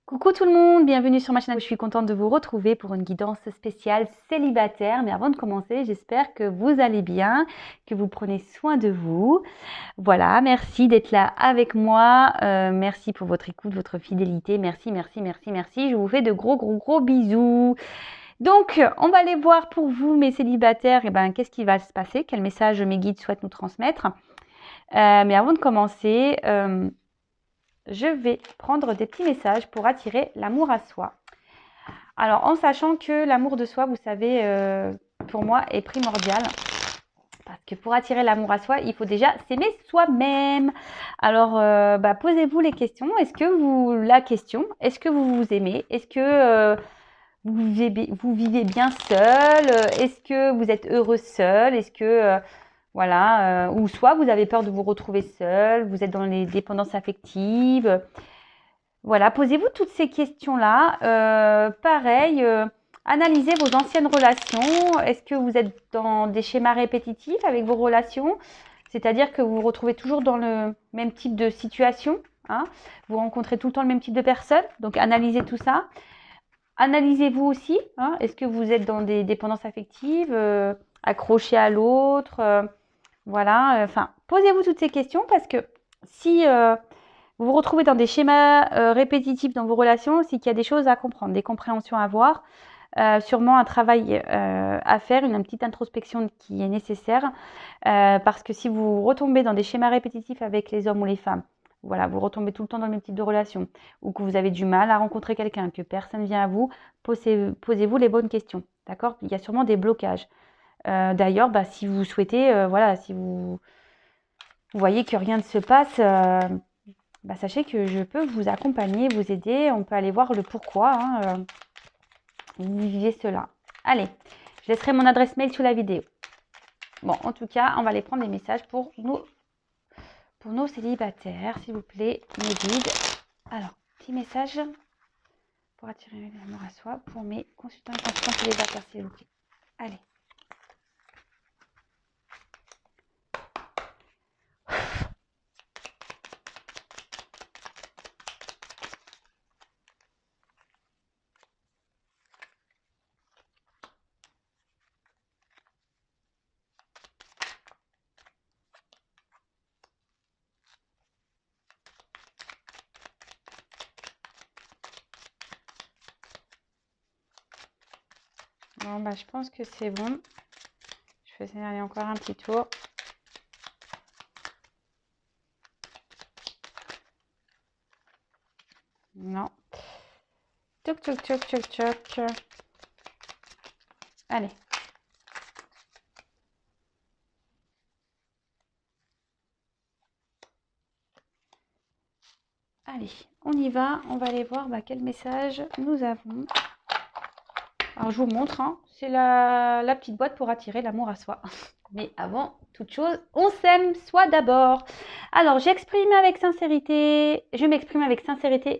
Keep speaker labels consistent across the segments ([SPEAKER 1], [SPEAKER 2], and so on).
[SPEAKER 1] Coucou tout le monde, bienvenue sur ma chaîne. Je suis contente de vous retrouver pour une guidance spéciale célibataire. Mais avant de commencer, j'espère que vous allez bien, que vous prenez soin de vous. Voilà, merci d'être là avec moi. Merci pour votre écoute, votre fidélité. Merci, merci, merci, merci. Je vous fais de gros bisous. Donc, on va aller voir pour vous, mes célibataires, qu'est-ce qui va se passer, quel message mes guides souhaitent nous transmettre. Mais avant de commencer, je vais prendre des petits messages pour attirer l'amour à soi. Alors, en sachant que l'amour de soi, vous savez, pour moi, est primordial. Parce que pour attirer l'amour à soi, il faut déjà s'aimer soi-même. Alors, posez-vous les questions. Est-ce que vous vous aimez? Est-ce que vous vivez bien seul? Est-ce que vous êtes heureux seul? Est-ce que, ou soit vous avez peur de vous retrouver seul, vous êtes dans les dépendances affectives. Voilà, posez-vous toutes ces questions-là. Pareil, analysez vos anciennes relations. Est-ce que vous êtes dans des schémas répétitifs avec vos relations? C'est-à-dire que vous vous retrouvez toujours dans le même type de situation, hein? Vous rencontrez tout le temps le même type de personnes. Donc, analysez tout ça. Analysez-vous aussi, hein? Est-ce que vous êtes dans des dépendances affectives, accrochés à l'autre, voilà. Enfin, posez-vous toutes ces questions parce que si vous vous retrouvez dans des schémas répétitifs dans vos relations, c'est qu'il y a des choses à comprendre, des compréhensions à avoir, sûrement un travail à faire, une petite introspection qui est nécessaire, parce que si vous retombez dans des schémas répétitifs avec les hommes ou les femmes, voilà, vous retombez tout le temps dans le même type de relation, ou que vous avez du mal à rencontrer quelqu'un, que personne vient à vous, posez-vous les bonnes questions, d'accord? Il y a sûrement des blocages. D'ailleurs, si vous souhaitez, si vous voyez que rien ne se passe, sachez que je peux vous accompagner, vous aider. On peut aller voir le pourquoi vous vivez cela. Allez, je laisserai mon adresse mail sous la vidéo. Bon, en tout cas, on va aller prendre des messages pour nos célibataires, s'il vous plaît, mes guides. Alors, petit message pour attirer l'amour à soi pour mes consultants et consultantes célibataires, s'il vous plaît. Allez. Bon, je pense que c'est bon. Je vais aller encore un petit tour. Non. Toc, toc, toc, toc, toc. Allez. Allez, on y va. On va aller voir quel message nous avons. Alors, je vous montre. Hein, c'est la petite boîte pour attirer l'amour à soi. Mais avant toute chose, on s'aime soi d'abord. Alors, je m'exprime avec sincérité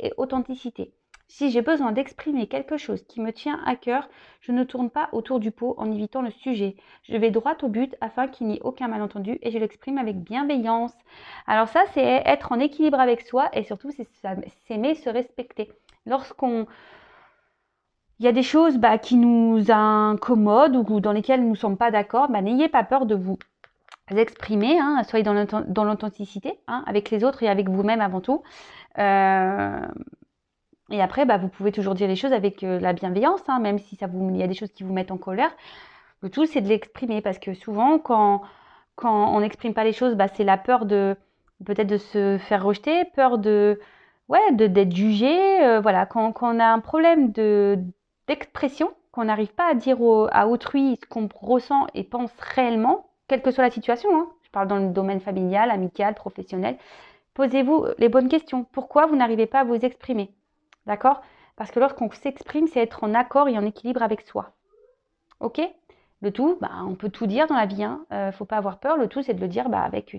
[SPEAKER 1] et authenticité. Si j'ai besoin d'exprimer quelque chose qui me tient à cœur, je ne tourne pas autour du pot en évitant le sujet. Je vais droit au but afin qu'il n'y ait aucun malentendu et je l'exprime avec bienveillance. Alors ça, c'est être en équilibre avec soi et surtout, c'est s'aimer, se respecter. Lorsqu'on il y a des choses qui nous incommodent ou dans lesquelles nous ne sommes pas d'accord, n'ayez pas peur de vous exprimer, hein, soyez dans l'authenticité, hein, avec les autres et avec vous-même avant tout. Et après, vous pouvez toujours dire les choses avec la bienveillance, hein, même si il y a des choses qui vous mettent en colère. Le tout, c'est de l'exprimer parce que souvent, quand on n'exprime pas les choses, c'est la peur peut-être de se faire rejeter, peur d'être jugé. Voilà, quand on a un problème d'expression, qu'on n'arrive pas à dire à autrui ce qu'on ressent et pense réellement, quelle que soit la situation, hein, je parle dans le domaine familial, amical, professionnel, posez-vous les bonnes questions. Pourquoi vous n'arrivez pas à vous exprimer? D'accord? Parce que lorsqu'on s'exprime, c'est être en accord et en équilibre avec soi. Ok? Le tout, on peut tout dire dans la vie, hein. Faut pas avoir peur. Le tout, c'est de le dire avec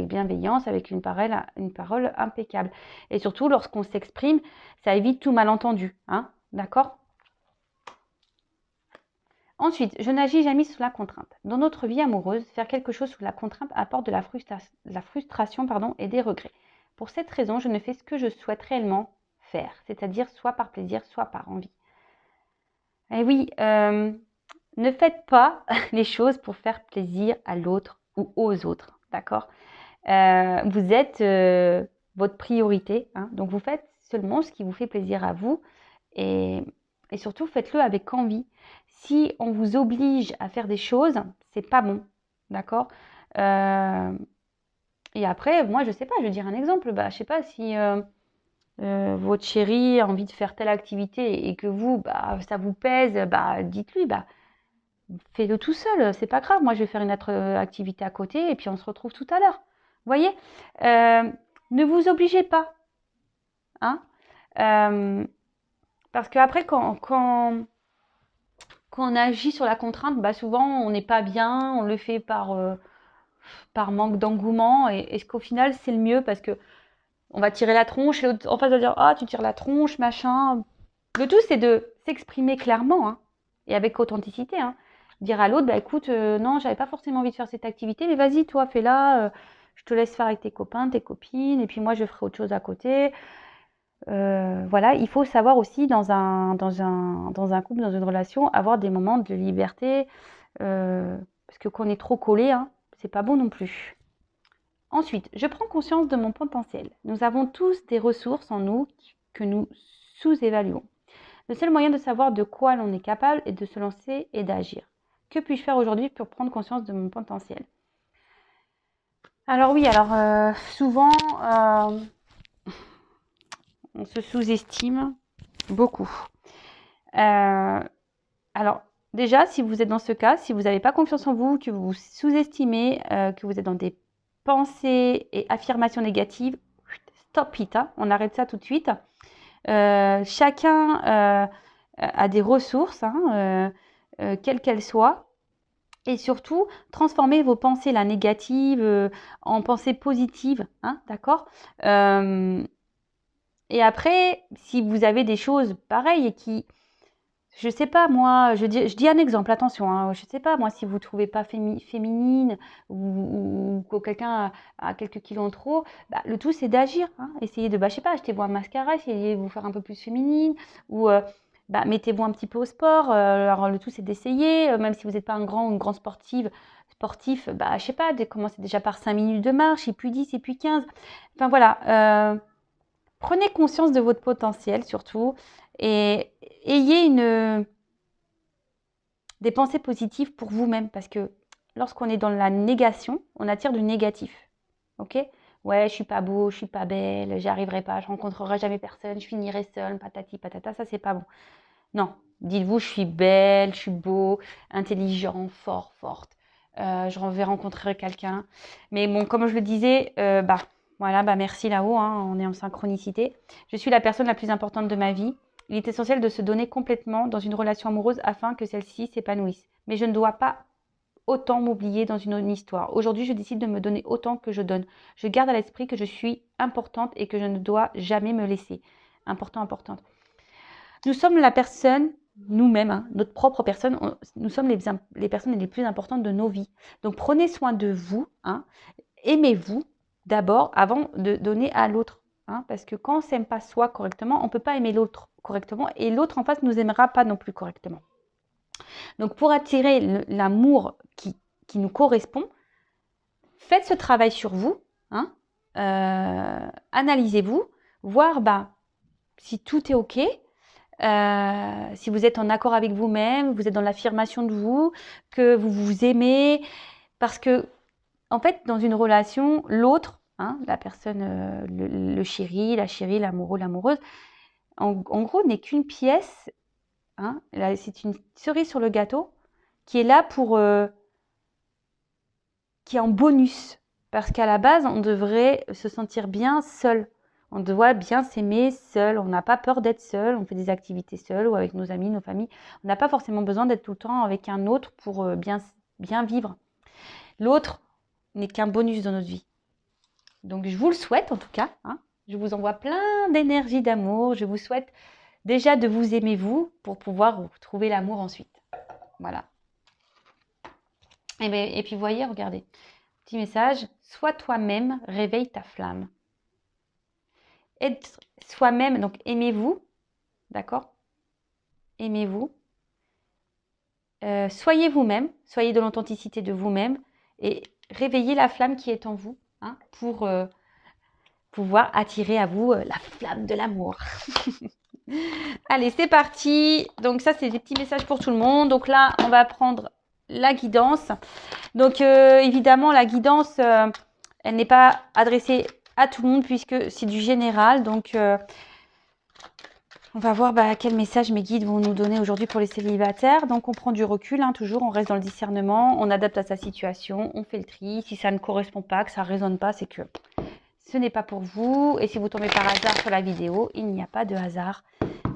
[SPEAKER 1] bienveillance, avec une parole impeccable. Et surtout, lorsqu'on s'exprime, ça évite tout malentendu, hein. D'accord? Ensuite, je n'agis jamais sous la contrainte. Dans notre vie amoureuse, faire quelque chose sous la contrainte apporte de la frustration et des regrets. Pour cette raison, je ne fais ce que je souhaite réellement faire, c'est-à-dire soit par plaisir, soit par envie. Et oui, ne faites pas les choses pour faire plaisir à l'autre ou aux autres, d'accord? Vous êtes votre priorité, hein, donc vous faites seulement ce qui vous fait plaisir à vous et surtout faites-le avec envie. Si on vous oblige à faire des choses, c'est pas bon, d'accord? Et après, moi, je sais pas, je vais dire un exemple. Bah, je sais pas si votre chéri a envie de faire telle activité et que vous, bah, ça vous pèse, bah, dites-lui, bah, fais-le tout seul, c'est pas grave. Moi, je vais faire une autre activité à côté et puis on se retrouve tout à l'heure. Vous voyez, ne vous obligez pas, hein, parce qu'après, quand on agit sur la contrainte, bah, souvent, on n'est pas bien, on le fait par manque d'engouement et qu'au final, c'est le mieux parce que on va tirer la tronche et l'autre en face va dire ah tu tires la tronche machin. Le tout c'est de s'exprimer clairement hein, et avec authenticité. Hein. Dire à l'autre bah écoute non j'avais pas forcément envie de faire cette activité mais vas-y toi fais-la. Je te laisse faire avec tes copains, tes copines et puis moi je ferai autre chose à côté. Voilà, il faut savoir aussi dans un couple, dans une relation, avoir des moments de liberté parce que quand on est trop collé, hein, c'est pas bon non plus. Ensuite, je prends conscience de mon potentiel. Nous avons tous des ressources en nous que nous sous-évaluons. Le seul moyen de savoir de quoi l'on est capable est de se lancer et d'agir. Que puis-je faire aujourd'hui pour prendre conscience de mon potentiel? Alors oui, souvent, on se sous-estime beaucoup. Alors déjà, si vous êtes dans ce cas, si vous n'avez pas confiance en vous, que vous vous sous-estimez, que vous êtes dans des pensées et affirmations négatives, stop it, hein, on arrête ça tout de suite. Chacun a des ressources, hein, quelles qu'elles soient. Et surtout, transformez vos pensées là, négatives en pensées positives, hein, d'accord Et après, si vous avez des choses pareilles et qui, je sais pas moi, je dis un exemple, attention, hein, je sais pas moi si vous ne trouvez pas féminine ou que quelqu'un a quelques kilos en trop, bah, le tout c'est d'agir, hein, essayez de, bah, je sais pas, achetez-vous un mascara, essayez de vous faire un peu plus féminine ou bah, mettez-vous un petit peu au sport, alors le tout c'est d'essayer, même si vous n'êtes pas un grand ou une grande sportif, bah, je sais pas, commencez déjà par 5 minutes de marche, et puis 10, et puis 15, enfin voilà, prenez conscience de votre potentiel surtout et ayez des pensées positives pour vous-même parce que lorsqu'on est dans la négation, on attire du négatif. Ok? Ouais, je suis pas beau, je suis pas belle, j'y arriverai pas, je rencontrerai jamais personne, je finirai seule, patati patata, ça c'est pas bon. Non, dites-vous, je suis belle, je suis beau, intelligent, forte. Je vais rencontrer quelqu'un. Mais bon, comme je le disais, bah voilà, bah merci là-haut, hein, on est en synchronicité. Je suis la personne la plus importante de ma vie. Il est essentiel de se donner complètement dans une relation amoureuse afin que celle-ci s'épanouisse. Mais je ne dois pas autant m'oublier dans une histoire. Aujourd'hui, je décide de me donner autant que je donne. Je garde à l'esprit que je suis importante et que je ne dois jamais me laisser. Importante. Nous sommes la personne, nous-mêmes, hein, notre propre personne, nous sommes les personnes les plus importantes de nos vies. Donc prenez soin de vous, hein, aimez-vous d'abord avant de donner à l'autre. Hein, parce que quand on ne s'aime pas soi correctement, on ne peut pas aimer l'autre correctement et l'autre en face ne nous aimera pas non plus correctement. Donc pour attirer l'amour qui nous correspond, faites ce travail sur vous, hein, analysez-vous, voir bah, si tout est OK, si vous êtes en accord avec vous-même, vous êtes dans l'affirmation de vous, que vous vous aimez, parce que en fait, dans une relation, l'autre, hein, la personne, le chéri, la chérie, l'amoureux, l'amoureuse, en gros, n'est qu'une pièce, hein, c'est une cerise sur le gâteau qui est là qui est en bonus, parce qu'à la base, on devrait se sentir bien seul. On doit bien s'aimer seul. On n'a pas peur d'être seul. On fait des activités seuls ou avec nos amis, nos familles. On n'a pas forcément besoin d'être tout le temps avec un autre pour bien vivre. L'autre n'est qu'un bonus dans notre vie. Donc, je vous le souhaite en tout cas. Hein. Je vous envoie plein d'énergie, d'amour. Je vous souhaite déjà de vous aimer vous pour pouvoir trouver l'amour ensuite. Voilà. Et puis, voyez, regardez. Petit message. Sois toi-même, réveille ta flamme. être soi-même, donc aimez-vous, d'accord? Aimez-vous. Soyez vous-même, soyez dans l'authenticité de vous-même et réveillez la flamme qui est en vous hein, pour pouvoir attirer à vous la flamme de l'amour. Allez, c'est parti. Donc ça, c'est des petits messages pour tout le monde. Donc là, on va prendre la guidance. Donc évidemment, la guidance, elle n'est pas adressée à tout le monde puisque c'est du général. Donc on va voir quel message mes guides vont nous donner aujourd'hui pour les célibataires. Donc on prend du recul, hein, toujours, on reste dans le discernement, on adapte à sa situation, on fait le tri. Si ça ne correspond pas, que ça ne résonne pas, c'est que ce n'est pas pour vous. Et si vous tombez par hasard sur la vidéo, il n'y a pas de hasard,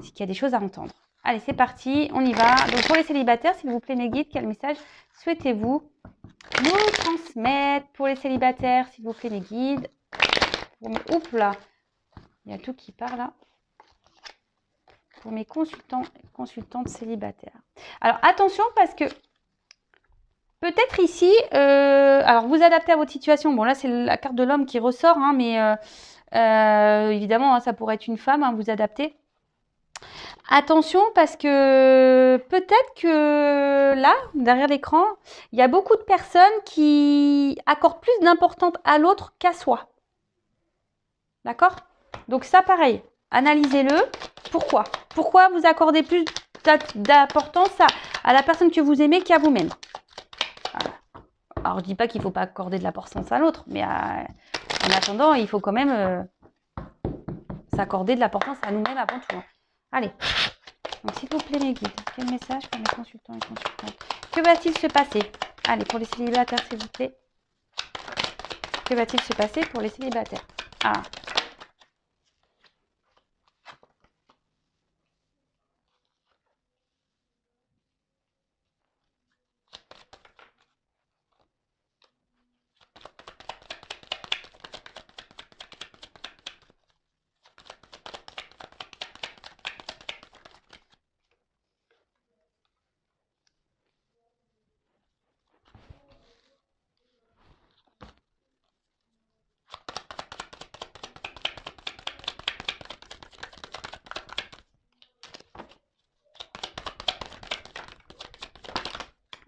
[SPEAKER 1] c'est qu'il y a des choses à entendre. Allez, c'est parti, on y va. Donc pour les célibataires, s'il vous plaît mes guides, quel message souhaitez-vous nous transmettre pour les célibataires, s'il vous plaît mes guides? Oups là, il y a tout qui part là. Pour mes consultantes célibataires. Alors attention parce que peut-être ici, alors vous adaptez à votre situation. Bon là c'est la carte de l'homme qui ressort, hein, mais évidemment hein, ça pourrait être une femme, hein, vous adaptez. Attention parce que peut-être que là, derrière l'écran, il y a beaucoup de personnes qui accordent plus d'importance à l'autre qu'à soi. D'accord? Donc ça pareil, analysez-le. Pourquoi? Pourquoi vous accordez plus d'importance à la personne que vous aimez qu'à vous-même? Alors je dis pas qu'il ne faut pas accorder de l'importance à l'autre, mais en attendant, il faut quand même s'accorder de l'importance à nous-mêmes avant tout. Allez, donc s'il vous plaît mes guides, quel message pour mes consultants et consultantes? Que va-t-il se passer? Allez, pour les célibataires s'il vous plaît. Que va-t-il se passer pour les célibataires? Ah.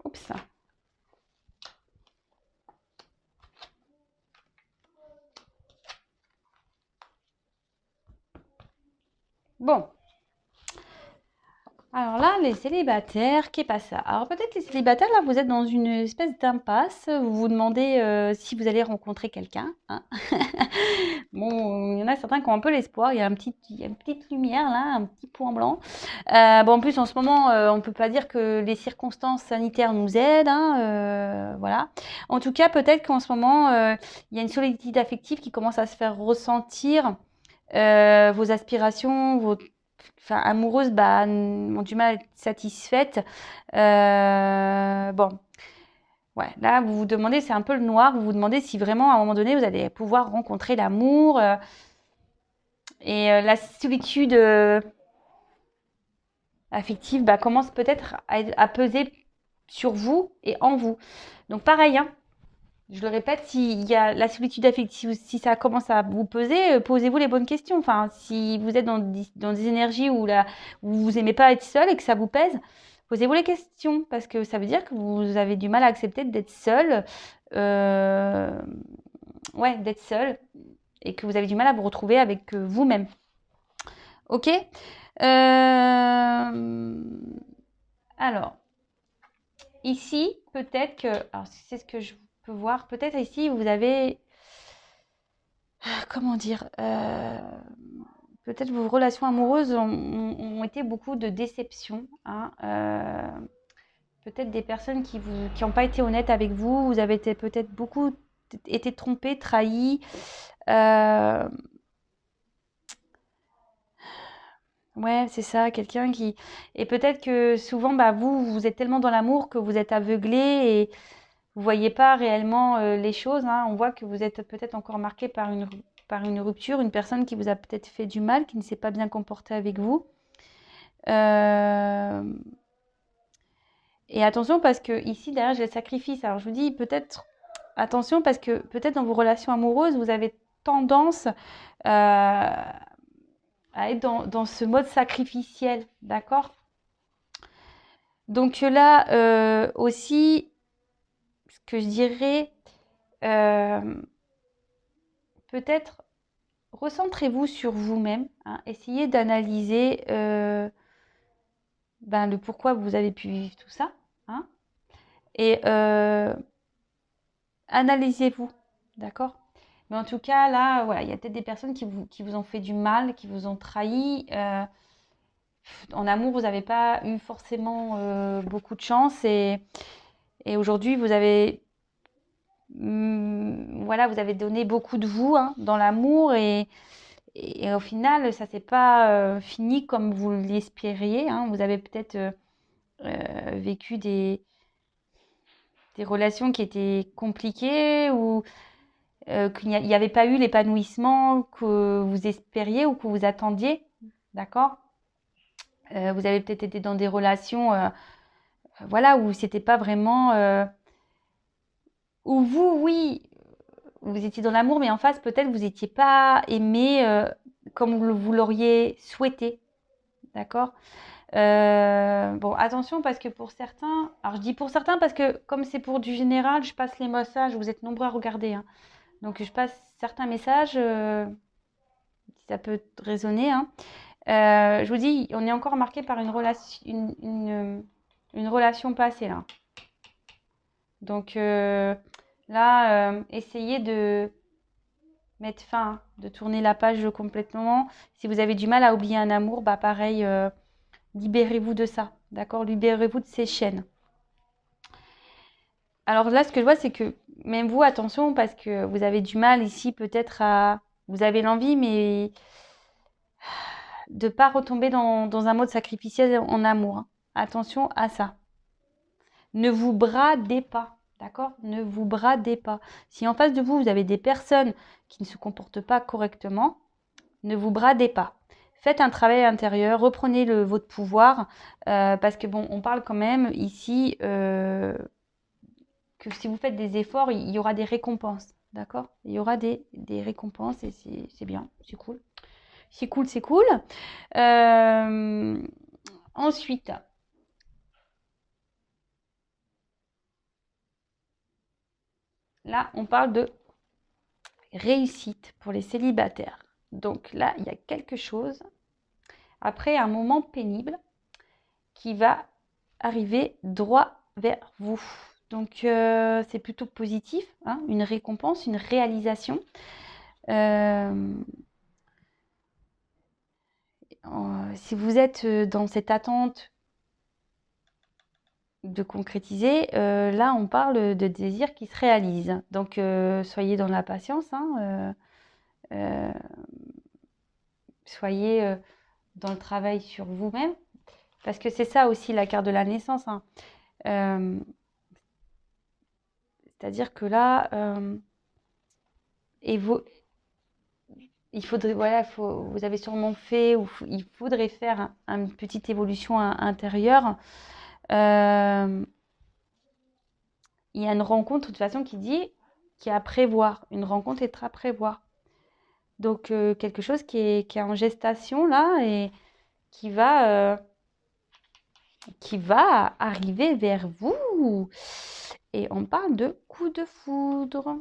[SPEAKER 1] Oups. Bon. Alors là, les célibataires, qu'est pas ça? Alors peut-être les célibataires, là, vous êtes dans une espèce d'impasse. Vous vous demandez si vous allez rencontrer quelqu'un. Hein. Bon, il y en a certains qui ont un peu l'espoir. Il y a une petite lumière là, un petit point blanc. Bon, en plus, en ce moment, on ne peut pas dire que les circonstances sanitaires nous aident. Hein, voilà. En tout cas, peut-être qu'en ce moment, il y a une solitude affective qui commence à se faire ressentir. Vos aspirations, amoureuses ont du mal à être satisfaites. Bon, ouais, là vous vous demandez, c'est un peu le noir, vous vous demandez si vraiment à un moment donné vous allez pouvoir rencontrer l'amour et la solitude affective commence peut-être à peser sur vous et en vous. Donc pareil, hein, je le répète, s'il y a la solitude affective, si ça commence à vous peser, posez-vous les bonnes questions. Enfin, si vous êtes dans des énergies où vous n'aimez pas être seul et que ça vous pèse, posez-vous les questions parce que ça veut dire que vous avez du mal à accepter d'être seul, d'être seul et que vous avez du mal à vous retrouver avec vous-même. Ok. Alors, ici, peut-être que, alors c'est ce que je peux voir, peut-être ici vous avez, comment dire, peut-être vos relations amoureuses ont été beaucoup de déceptions. Hein, peut-être des personnes qui n'ont pas été honnêtes avec vous, vous avez peut-être beaucoup été trompés, trahis. Ouais, c'est ça, quelqu'un qui... Et peut-être que souvent, vous êtes tellement dans l'amour que vous êtes aveuglé et vous voyez pas réellement les choses. Hein. On voit que vous êtes peut-être encore marqué par une rupture, une personne qui vous a peut-être fait du mal, qui ne s'est pas bien comportée avec vous. Et attention parce que ici, derrière, j'ai le sacrifice. Alors je vous dis peut-être, attention parce que peut-être dans vos relations amoureuses, vous avez tendance à être dans ce mode sacrificiel, d'accord? Donc là aussi, ce que je dirais, peut-être recentrez-vous sur vous-même, hein, essayez d'analyser le pourquoi vous avez pu vivre tout ça, hein, et analysez-vous, d'accord? Mais en tout cas, là, voilà, il y a peut-être des personnes qui vous ont fait du mal, qui vous ont trahi. En amour, vous n'avez pas eu forcément beaucoup de chance et aujourd'hui, vous avez, voilà, vous avez donné beaucoup de vous, hein, dans l'amour et au final, ça ne s'est pas fini comme vous l'espériez, hein. Vous avez peut-être vécu des relations qui étaient compliquées ou qu'il n'y avait pas eu l'épanouissement que vous espériez ou que vous attendiez, d'accord? Vous avez peut-être été dans des relations voilà, où c'était pas vraiment... où vous, oui, vous étiez dans l'amour, mais en face, peut-être vous n'étiez pas aimé comme vous l'auriez souhaité, d'accord? Bon, attention parce que pour certains, alors je dis pour certains parce que comme c'est pour du général, je passe les messages, vous êtes nombreux à regarder, hein. Donc je passe certains messages, si ça peut résonner, hein. Je vous dis, on est encore marqué par une relation passée là. Donc là, essayez de mettre fin, de tourner la page complètement. Si vous avez du mal à oublier un amour, bah pareil, libérez-vous de ça, d'accord? Libérez-vous de ces chaînes. Alors là, ce que je vois, c'est que même vous, attention, parce que vous avez du mal ici peut-être à... Vous avez l'envie, mais de ne pas retomber dans un mode sacrificiel en amour, hein. Attention à ça. Ne vous bradez pas, d'accord? Ne vous bradez pas. Si en face de vous, vous avez des personnes qui ne se comportent pas correctement, ne vous bradez pas. Faites un travail intérieur, reprenez votre pouvoir, parce que bon, on parle quand même ici que si vous faites des efforts, il y aura des récompenses, d'accord? Il y aura des récompenses et c'est bien, c'est cool. C'est cool, c'est cool. Ensuite, là, on parle de réussite pour les célibataires. Donc là, il y a quelque chose, après un moment pénible, qui va arriver droit vers vous. Donc c'est plutôt positif, hein, une récompense, une réalisation. Si vous êtes dans cette attente de concrétiser, là on parle de désir qui se réalise. Donc soyez dans la patience, hein, soyez dans le travail sur vous-même, parce que c'est ça aussi la carte de la naissance, hein. C'est-à-dire que là, il faudrait, voilà, vous avez sûrement fait, ou il faudrait faire une petite évolution intérieure. Il y a une rencontre de toute façon qui est à prévoir. Une rencontre est à prévoir. Donc quelque chose qui est en gestation là et qui va arriver vers vous. Et on parle de coup de foudre.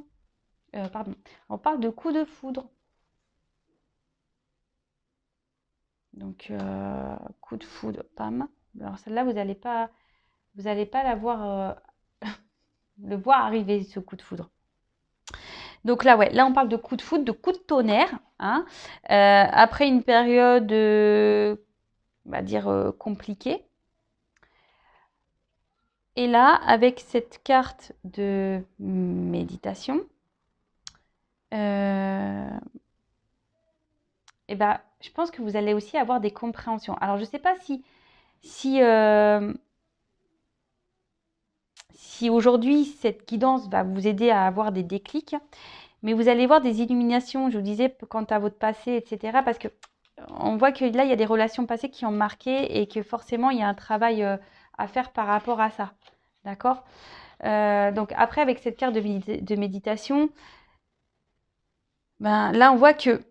[SPEAKER 1] Pardon, on parle de coup de foudre. Donc coup de foudre, pam. Alors celle-là, vous n'allez pas la voir, le voir arriver ce coup de foudre. Donc là, ouais, là on parle de coup de foudre, de coup de tonnerre, hein. Après une période, on va dire compliquée. Et là, avec cette carte de méditation, et ben, je pense que vous allez aussi avoir des compréhensions. Alors, je ne sais pas si aujourd'hui cette guidance va vous aider à avoir des déclics, mais vous allez voir des illuminations, je vous disais, quant à votre passé, etc. Parce que on voit que là, il y a des relations passées qui ont marqué et que forcément, il y a un travail à faire par rapport à ça. D'accord? Donc après, avec cette carte de méditation, ben, là, on voit que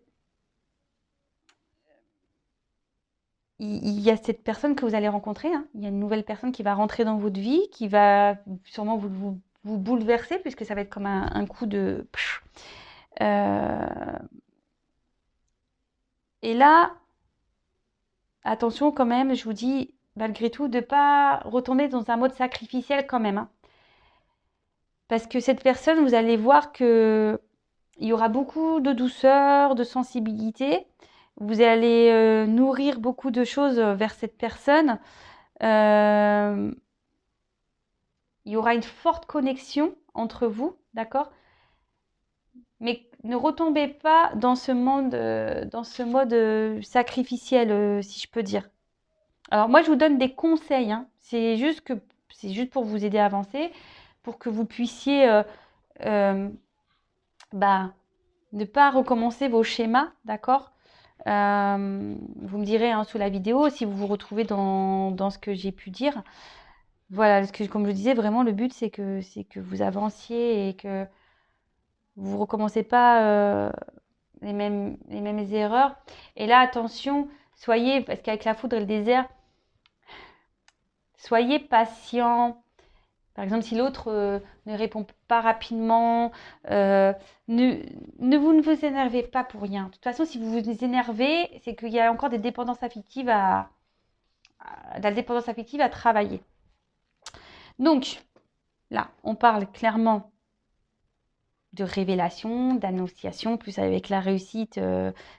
[SPEAKER 1] il y a cette personne que vous allez rencontrer, hein. Il y a une nouvelle personne qui va rentrer dans votre vie, qui va sûrement vous bouleverser, puisque ça va être comme un coup de... et là, attention quand même, je vous dis, malgré tout, de ne pas retomber dans un mode sacrificiel quand même, hein. Parce que cette personne, vous allez voir que il y aura beaucoup de douceur, de sensibilité. Vous allez nourrir beaucoup de choses vers cette personne. Il y aura une forte connexion entre vous, d'accord? Mais ne retombez pas dans ce mode sacrificiel, si je peux dire. Alors moi, je vous donne des conseils, hein. C'est juste pour vous aider à avancer, pour que vous puissiez bah, ne pas recommencer vos schémas, d'accord? Vous me direz hein, sous la vidéo si vous vous retrouvez dans ce que j'ai pu dire. Voilà, parce que comme je disais, vraiment le but c'est que vous avanciez et que vous ne recommencez pas les mêmes erreurs. Et là, attention, parce qu'avec la foudre et le désert, soyez patient. Par exemple, si l'autre ne répond pas rapidement, ne vous énervez pas pour rien. De toute façon, si vous vous énervez, c'est qu'il y a encore de la dépendance affective à travailler. Donc, là, on parle clairement de révélation, d'annonciation, plus avec la réussite,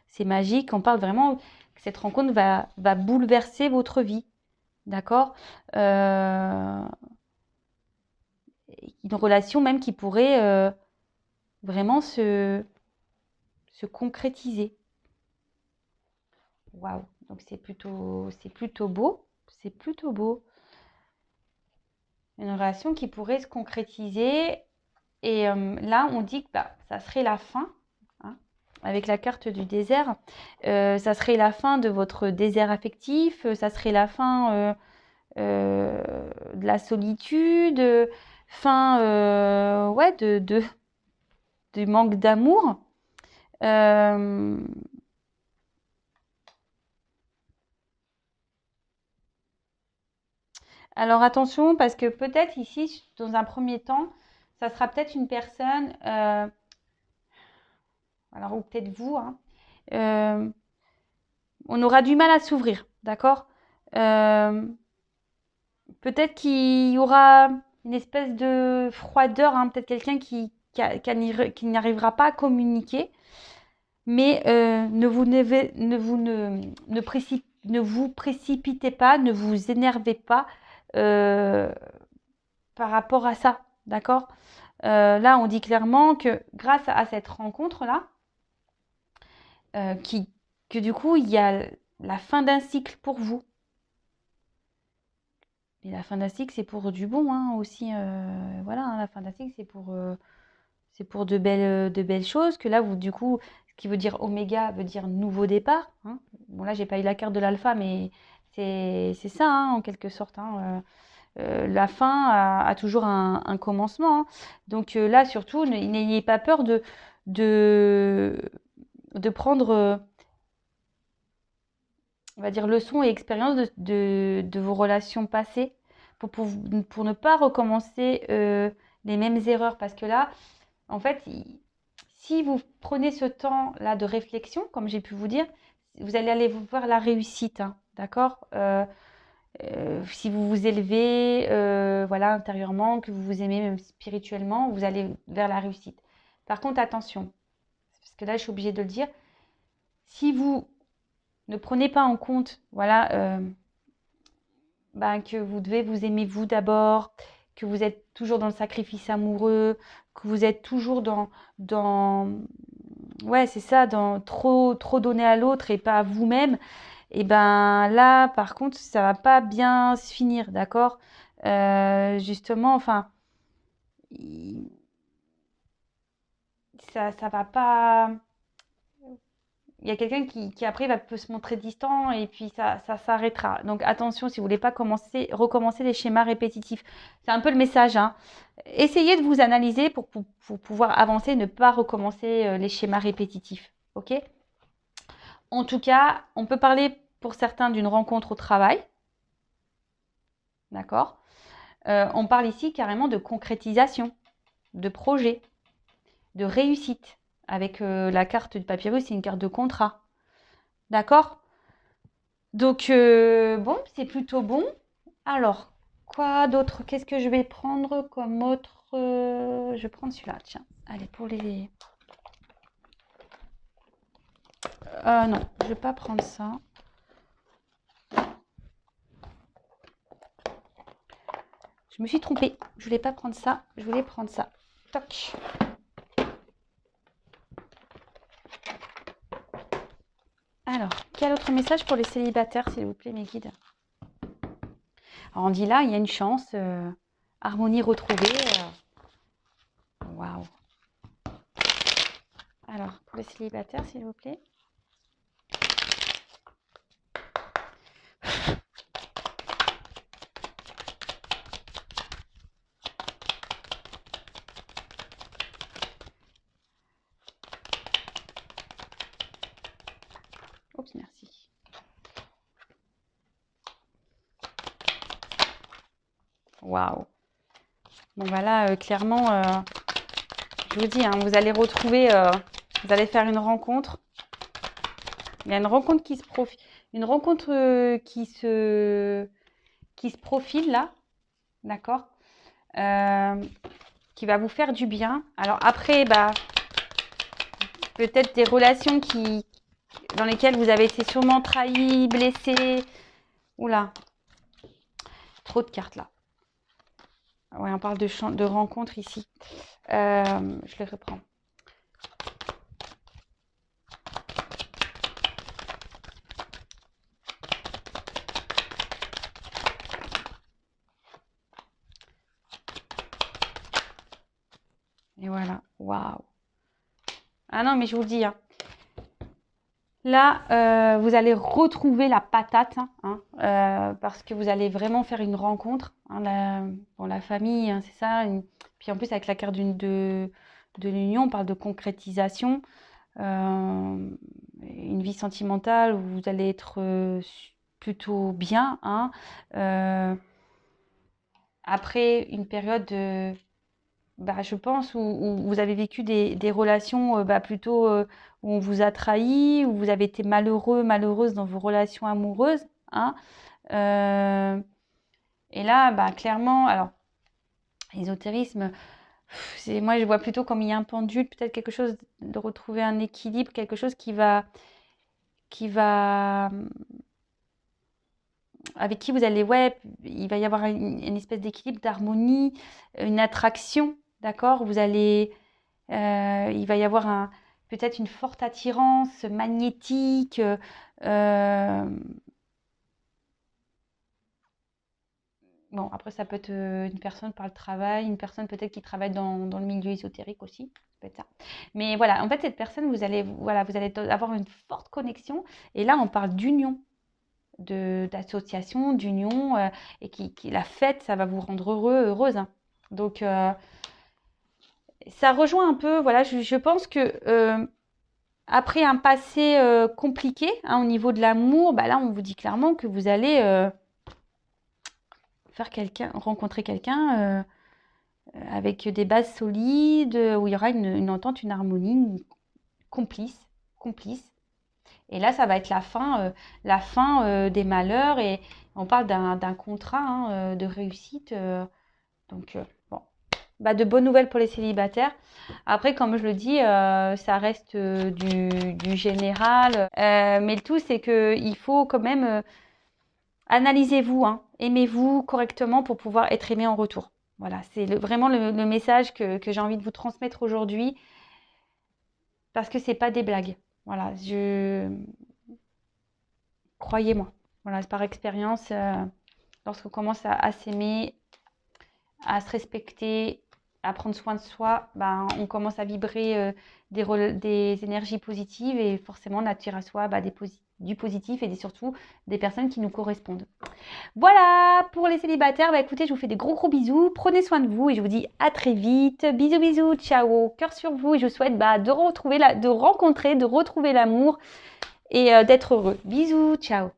[SPEAKER 1] c'est magique. On parle vraiment que cette rencontre va bouleverser votre vie, d'accord? Une relation même qui pourrait vraiment se concrétiser. Waouh! Donc c'est plutôt beau. C'est plutôt beau. Une relation qui pourrait se concrétiser. Et là, on dit que ça serait la fin, hein, avec la carte du désert. Ça serait la fin de votre désert affectif. Ça serait la fin de la solitude. Fin ouais, du manque d'amour. Alors attention, parce que peut-être ici, dans un premier temps, ça sera peut-être une personne, alors ou peut-être vous, hein, on aura du mal à s'ouvrir, d'accord? Peut-être qu'il y aura une espèce de froideur, hein, peut-être quelqu'un qui n'arrivera pas à communiquer, mais ne vous précipitez pas, ne vous énervez pas par rapport à ça, d'accord? Là, on dit clairement que grâce à cette rencontre-là, que du coup, il y a la fin d'un cycle pour vous. Et la fin d'un cycle, c'est pour du bon hein, aussi. Voilà, hein, la fin d'un cycle, c'est pour de belles choses. Que là, vous, du coup, ce qui veut dire oméga veut dire nouveau départ. Hein. Bon, là, j'ai pas eu la carte de l'alpha, mais c'est ça, hein, en quelque sorte. Hein. La fin a toujours un commencement. Hein. Donc là, surtout, n'ayez pas peur de prendre, on va dire, leçons et expériences de vos relations passées pour ne pas recommencer les mêmes erreurs. Parce que là, en fait, si vous prenez ce temps-là de réflexion, comme j'ai pu vous dire, vous allez aller voir la réussite, hein, d'accord si vous vous élevez voilà, intérieurement, que vous vous aimez même spirituellement, vous allez vers la réussite. Par contre, attention, parce que là, je suis obligée de le dire, si vous ne prenez pas en compte voilà, que vous devez vous aimer vous d'abord, que vous êtes toujours dans le sacrifice amoureux, que vous êtes toujours ouais, c'est ça, dans trop donner à l'autre et pas à vous-même, et ben là, par contre, ça va pas bien se finir, d'accord? Justement, enfin, ça va pas. il y a quelqu'un qui après peut se montrer distant et puis ça s'arrêtera. Donc attention si vous voulez pas recommencer les schémas répétitifs. C'est un peu le message, hein. Essayez de vous analyser pour pouvoir avancer, ne pas recommencer les schémas répétitifs. Ok? En tout cas, on peut parler pour certains d'une rencontre au travail. D'accord? On parle ici carrément de concrétisation, de projet, de réussite. Avec la carte du papyrus, c'est une carte de contrat. D'accord? Donc, bon, c'est plutôt bon. Alors, quoi d'autre? Qu'est-ce que je vais prendre comme autre? Je vais prendre celui-là, tiens. Allez, pour les... non, je vais pas prendre ça. Je me suis trompée. Je voulais pas prendre ça. Je voulais prendre ça. Toc. Alors, quel autre message pour les célibataires, s'il vous plaît, mes guides? Alors, on dit là, il y a une chance. Harmonie retrouvée. Waouh. Alors, pour les célibataires, s'il vous plaît. Oups, merci. Waouh. Bon, voilà, clairement, je vous dis, hein, vous allez retrouver, vous allez faire une rencontre. Il y a une rencontre qui se profile, une rencontre qui se profile là, d'accord, qui va vous faire du bien. Alors après, bah, peut-être des relations dans lesquelles vous avez été sûrement trahi, blessé. Oula, trop de cartes là. Ouais, on parle de rencontre ici. Je les reprends. Et voilà, waouh. Ah non, mais je vous le dis, hein. Là, vous allez retrouver la patate, hein, parce que vous allez vraiment faire une rencontre. Hein, la famille, hein, c'est ça. Puis en plus, avec la carte de l'union, on parle de concrétisation. Une vie sentimentale où vous allez être plutôt bien. Hein. Après une période de... Bah, je pense, où vous avez vécu des relations plutôt où on vous a trahi, où vous avez été malheureux, malheureuse dans vos relations amoureuses. Hein. Et là, bah, clairement, alors, l'ésotérisme, moi je vois plutôt comme il y a un pendule, peut-être quelque chose de retrouver un équilibre, quelque chose avec qui vous allez, ouais, il va y avoir une espèce d'équilibre, d'harmonie, une attraction, d'accord? Vous allez... il va y avoir peut-être une forte attirance magnétique. Bon, après, ça peut être une personne par le travail, une personne peut-être qui travaille dans le milieu ésotérique aussi. Ça peut être ça. Mais voilà, en fait, cette personne, vous allez avoir une forte connexion. Et là, on parle d'union, d'association, d'union. Et la fête, ça va vous rendre heureuse. Hein. Donc, ça rejoint un peu, voilà, je pense que après un passé compliqué hein, au niveau de l'amour, bah là on vous dit clairement que vous allez rencontrer quelqu'un avec des bases solides, où il y aura une entente, une harmonie, complice. Et là, ça va être la fin des malheurs et on parle d'un contrat hein, de réussite. Donc, bon, bah, de bonnes nouvelles pour les célibataires. Après, comme je le dis, ça reste du général. Mais le tout, c'est qu'il faut quand même analysez-vous, hein, aimez-vous correctement pour pouvoir être aimé en retour. Voilà, c'est vraiment le message que j'ai envie de vous transmettre aujourd'hui. Parce que c'est pas des blagues. Voilà, croyez-moi. Voilà, c'est par expérience, lorsqu'on commence à s'aimer, à se respecter, à prendre soin de soi, ben, on commence à vibrer des énergies positives et forcément on attire à soi du positif et surtout des personnes qui nous correspondent. Voilà pour les célibataires. Bah, écoutez, je vous fais des gros bisous. Prenez soin de vous et je vous dis à très vite. Bisous, bisous, ciao, cœur sur vous et je vous souhaite de retrouver de retrouver l'amour et d'être heureux. Bisous, ciao.